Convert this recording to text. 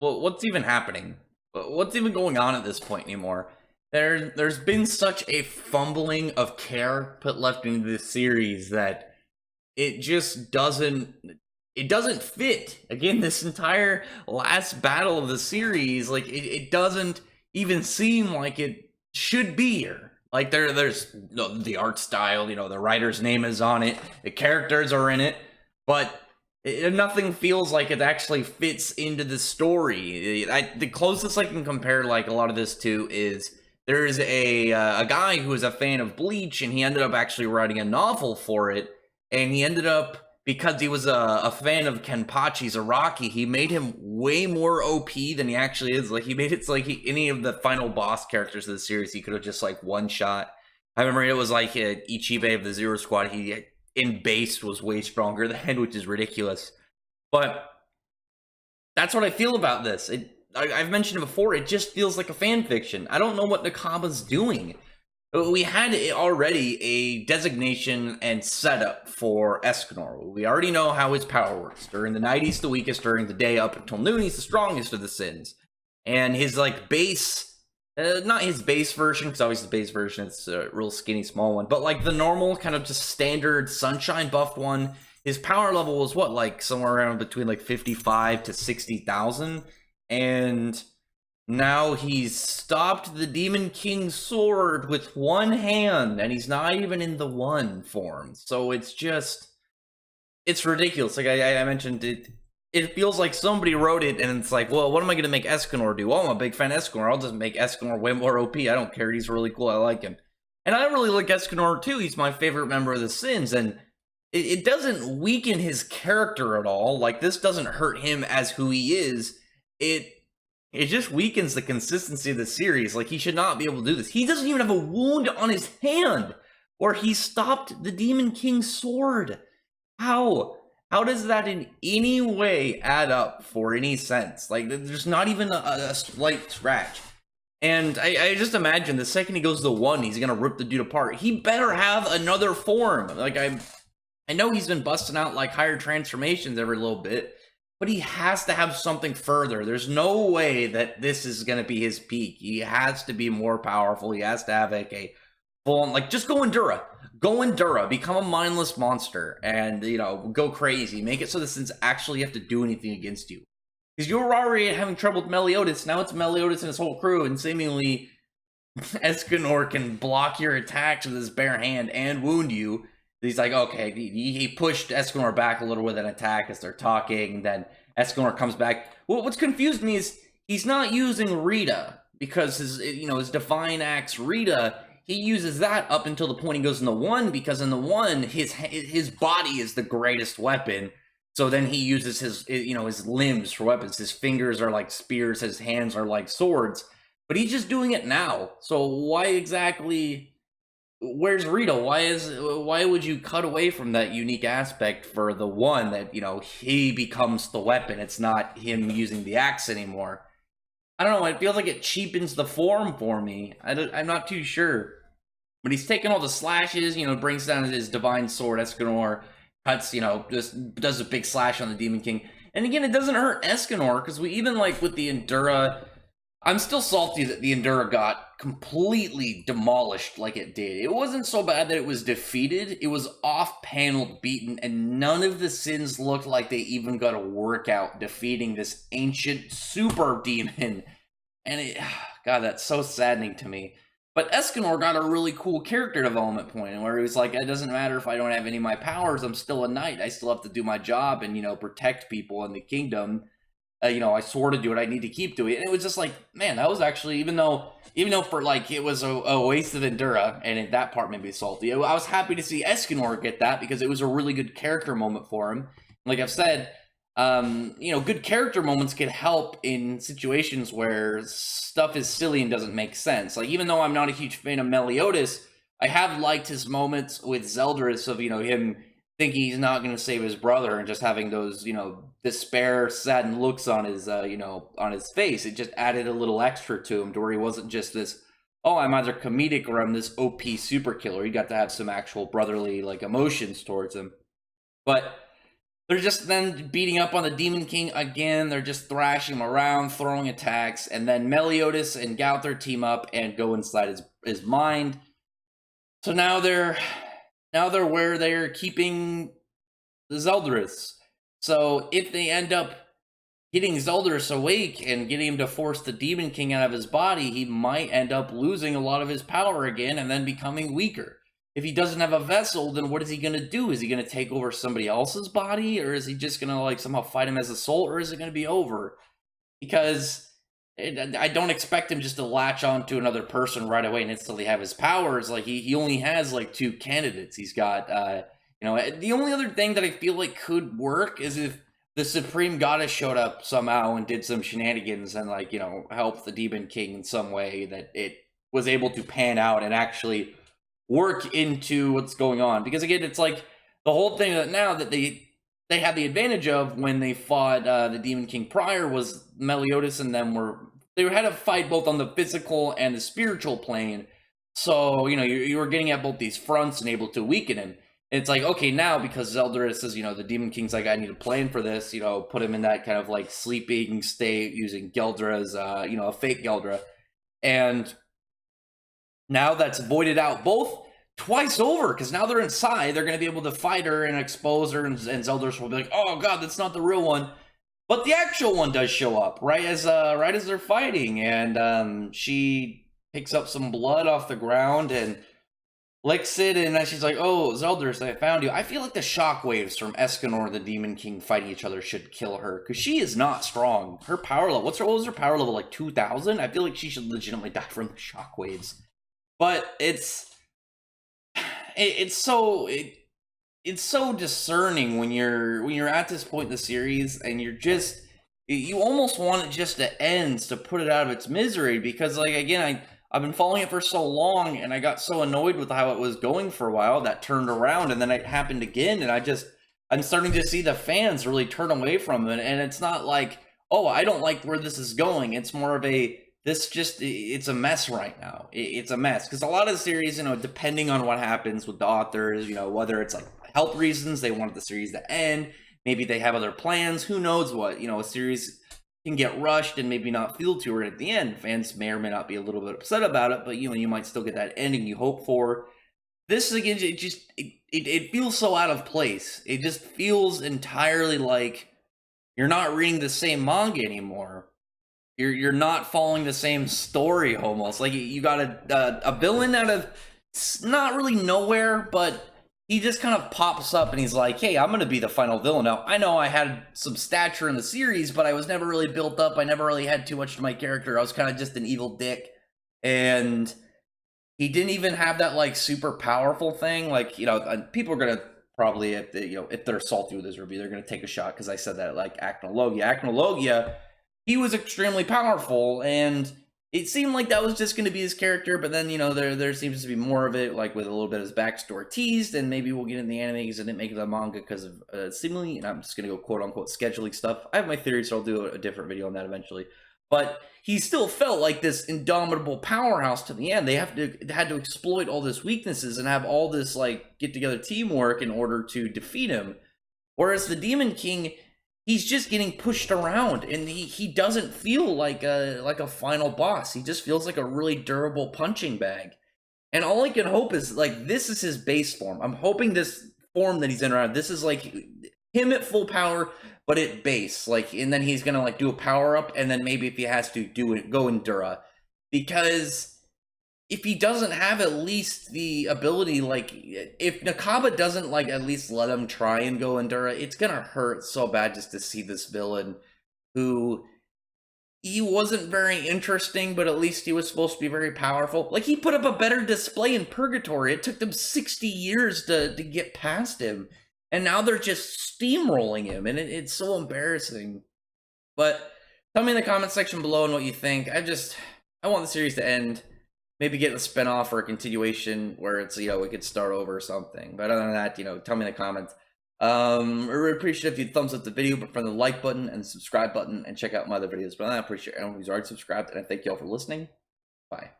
what's even happening? What's even going on at this point anymore? There's been such a fumbling of care put left into this series that it just doesn't fit. Again, this entire last battle of the series, like it doesn't even seem like it should be here. Like there's the art style, the writer's name is on it, the characters are in it, but nothing feels like it actually fits into the story. The closest I can compare like a lot of this to is there's a guy who is a fan of Bleach, and he ended up actually writing a novel for it, and he ended up, because he was a fan of Kenpachi's Araki, he made him way more OP than he actually is. Like, he made it so, like, any of the final boss characters of the series, he could have just, like, one-shot. I remember it was, like, Ichibe of the Zero Squad, he, in base, was way stronger than, which is ridiculous. But that's what I feel about this. I've mentioned it before, it just feels like a fan fiction. I don't know what Nakaba's doing. We had already a designation and setup for Escanor. We already know how his power works. During the night, he's the weakest. During the day, up until noon, he's the strongest of the Sins. And his, like, base... not his base version, because obviously the base version is a real skinny, small one. But, like, the normal, kind of just standard Sunshine buffed one, his power level was, what, like, somewhere around between, like, 55 to 60,000? And... now he's stopped the Demon King's sword with one hand, and he's not even in the one form. So it's just... it's ridiculous. Like I mentioned, it feels like somebody wrote it, and it's like, well, what am I going to make Escanor do? Well, I'm a big fan of Escanor. I'll just make Escanor way more OP. I don't care. He's really cool. I like him. And I really like Escanor, too. He's my favorite member of the Sins, and it doesn't weaken his character at all. Like, this doesn't hurt him as who he is. It just weakens the consistency of the series. Like, he should not be able to do this. He doesn't even have a wound on his hand where he stopped the Demon King's sword. How? How does that in any way add up for any sense? Like, there's not even a slight scratch. And I just imagine the second he goes to the one, he's gonna rip the dude apart. He better have another form. Like, I know he's been busting out, like, higher transformations every little bit, but he has to have something further. There's no way that this is going to be his peak. He has to be more powerful. He has to have, like, a full-on, like, just go Endura. Go Endura. Become a mindless monster. And, go crazy. Make it so the Sins actually have to do anything against you. Because you were already having trouble with Meliodas. Now it's Meliodas and his whole crew. And seemingly, Escanor can block your attacks with his bare hand and wound you. He's like, okay, he pushed Escanor back a little with an attack as they're talking, then Escanor comes back. Well, what's confused me is he's not using Rita, because his Divine Axe Rita, he uses that up until the point he goes in the one, because in the one, his body is the greatest weapon, so then he uses his limbs for weapons. His fingers are like spears, his hands are like swords, but he's just doing it now. So why exactly... where's Rita? Why would you cut away from that unique aspect for the one that, he becomes the weapon? It's not him using the axe anymore. I don't know, it feels like it cheapens the form for me. I'm not too sure. But he's taking all the slashes, brings down his divine sword, Escanor, cuts, just does a big slash on the Demon King. And again, it doesn't hurt Escanor, because we even, like, with the Endura... I'm still salty that the Endura got completely demolished like it did. It wasn't so bad that it was defeated. It was off-paneled, beaten, and none of the Sins looked like they even got a workout defeating this ancient super demon. And God, that's so saddening to me. But Escanor got a really cool character development point, where he was like, it doesn't matter if I don't have any of my powers, I'm still a knight. I still have to do my job and, protect people in the kingdom. I sort of do it. I need to keep doing it. And it was just like, man, that was actually, even though for, like, it was a waste of Endura, and that part made me salty. I was happy to see Escanor get that, because it was a really good character moment for him. Like I've said, good character moments can help in situations where stuff is silly and doesn't make sense. Like, even though I'm not a huge fan of Meliodas, I have liked his moments with Zeldris of, him thinking he's not going to save his brother and just having those, despair, saddened looks on his, on his face. It just added a little extra to him, to where he wasn't just this, oh, I'm either comedic or I'm this OP super killer. He got to have some actual brotherly, like, emotions towards him. But they're just then beating up on the Demon King again. They're just thrashing him around, throwing attacks, and then Meliodas and Gowther team up and go inside his mind. So now they're where they're keeping the Zeldris. So if they end up getting Zeldris awake and getting him to force the Demon King out of his body, he might end up losing a lot of his power again and then becoming weaker. If he doesn't have a vessel, then what is he going to do? Is he going to take over somebody else's body? Or is he just going to like somehow fight him as a soul? Or is it going to be over? Because I don't expect him just to latch on to another person right away and instantly have his powers. Like he only has like 2 candidates. He's got, the only other thing that I feel like could work is if the Supreme Goddess showed up somehow and did some shenanigans and like, helped the Demon King in some way that it was able to pan out and actually work into what's going on. Because again, it's like the whole thing that now that they had the advantage of when they fought the Demon King prior was Meliodas and them they had to fight both on the physical and the spiritual plane. So, you were getting at both these fronts and able to weaken him. And it's like, okay, now because Zeldris says, the Demon King's like, I need a plan for this, put him in that kind of like sleeping state using Geldra's, a fake Geldra. And now that's voided out both twice over, because now they're inside. They're going to be able to fight her and expose her, and Zeldris will be like, oh god, that's not the real one. But the actual one does show up right as they're fighting, and she picks up some blood off the ground and licks it, and then she's like, oh, Zeldris, I found you. I feel like the shockwaves from Escanor and the Demon King fighting each other should kill her, because she is not strong. Her power level, what was her power level, like 2,000? I feel like she should legitimately die from the shockwaves. But it's so discerning when you're at this point in the series and you almost want it just to end, to put it out of its misery, because like again I've been following it for so long and I got so annoyed with how it was going for a while that turned around, and then it happened again, and I'm starting to see the fans really turn away from it. And it's not like, oh, I don't like where this is going. It's more of it's a mess right now. It's a mess because a lot of the series, depending on what happens with the authors, whether it's like health reasons, they wanted the series to end, maybe they have other plans, who knows what, a series can get rushed and maybe not feel too right at the end. Fans may or may not be a little bit upset about it, but you might still get that ending you hope for. This again, it feels so out of place. It just feels entirely like you're not reading the same manga anymore. You're not following the same story almost. Like you got a villain out of not really nowhere, but he just kind of pops up and he's like, hey, I'm going to be the final villain. Now, I know I had some stature in the series, but I was never really built up. I never really had too much to my character. I was kind of just an evil dick. And he didn't even have that like super powerful thing. Like, people are going to probably, if they're salty with this review, they're going to take a shot because I said that like Acnologia, he was extremely powerful, and it seemed like that was just going to be his character, but then, there seems to be more of it, like with a little bit of his backstory teased, and maybe we'll get in the anime because I didn't make it a manga because of seemingly, and I'm just going to go quote-unquote scheduling stuff. I have my theories, so I'll do a different video on that eventually. But he still felt like this indomitable powerhouse to the end. They had to exploit all this weaknesses and have all this, like, get-together teamwork in order to defeat him. Whereas the Demon King, he's just getting pushed around, and he doesn't feel like a final boss. He just feels like a really durable punching bag. And all I can hope is, like, this is his base form. I'm hoping this form that he's in around, this is like him at full power, but at base. Like, and then he's gonna like do a power up, and then maybe if he has to do it, go Endura. Because if he doesn't have at least the ability, like, if Nakaba doesn't, like, at least let him try and go Endura, it's gonna hurt so bad just to see this villain who, he wasn't very interesting, but at least he was supposed to be very powerful. Like, he put up a better display in Purgatory. It took them 60 years to get past him. And now they're just steamrolling him, and it's so embarrassing. But tell me in the comment section below and what you think. I want the series to end. Maybe get a spinoff or a continuation where it's, we could start over or something. But other than that, tell me in the comments. I really appreciate if you thumbs up the video, but from the like button and subscribe button, and check out my other videos. But I appreciate everyone who's already subscribed, and I thank you all for listening. Bye.